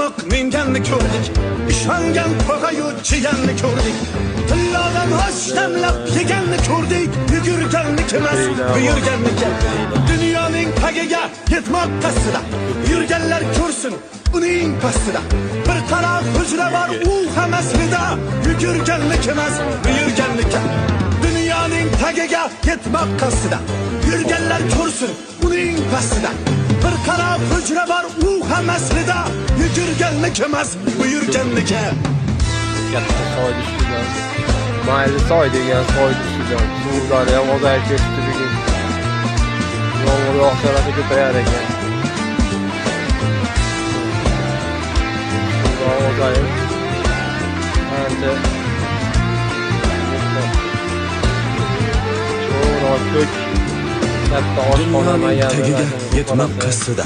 yamık minganni ko'rdik, ishongan tog'ayu chiganni ko'rdik, tillodan osh damlab yeganni ko'rdik, yugurganniki emas, buyurganniki. Dunyoning tagiga yetmoq qasdida, yurganlar ko'rsin uning pastida. Bir taraf hujra bor, u ham aslida, yugurganniki emas, buyurganniki. Dunyoning tagiga yetmoq qasdida, yurganlar ko'rsin uning pastida. Bir qarab hujra bor, u ham aslida, yugurganniki emas, buyurganniki. Katta soy ustidan. Mayli soy degan soy ustidan. Suvlar ham ozayib ketibdi bugun. Yomg'ir yog'sa ko'payar ekan. Suvlar ozayib. Ancha ko'k katta oshxona tagiga yetmoq qasdida.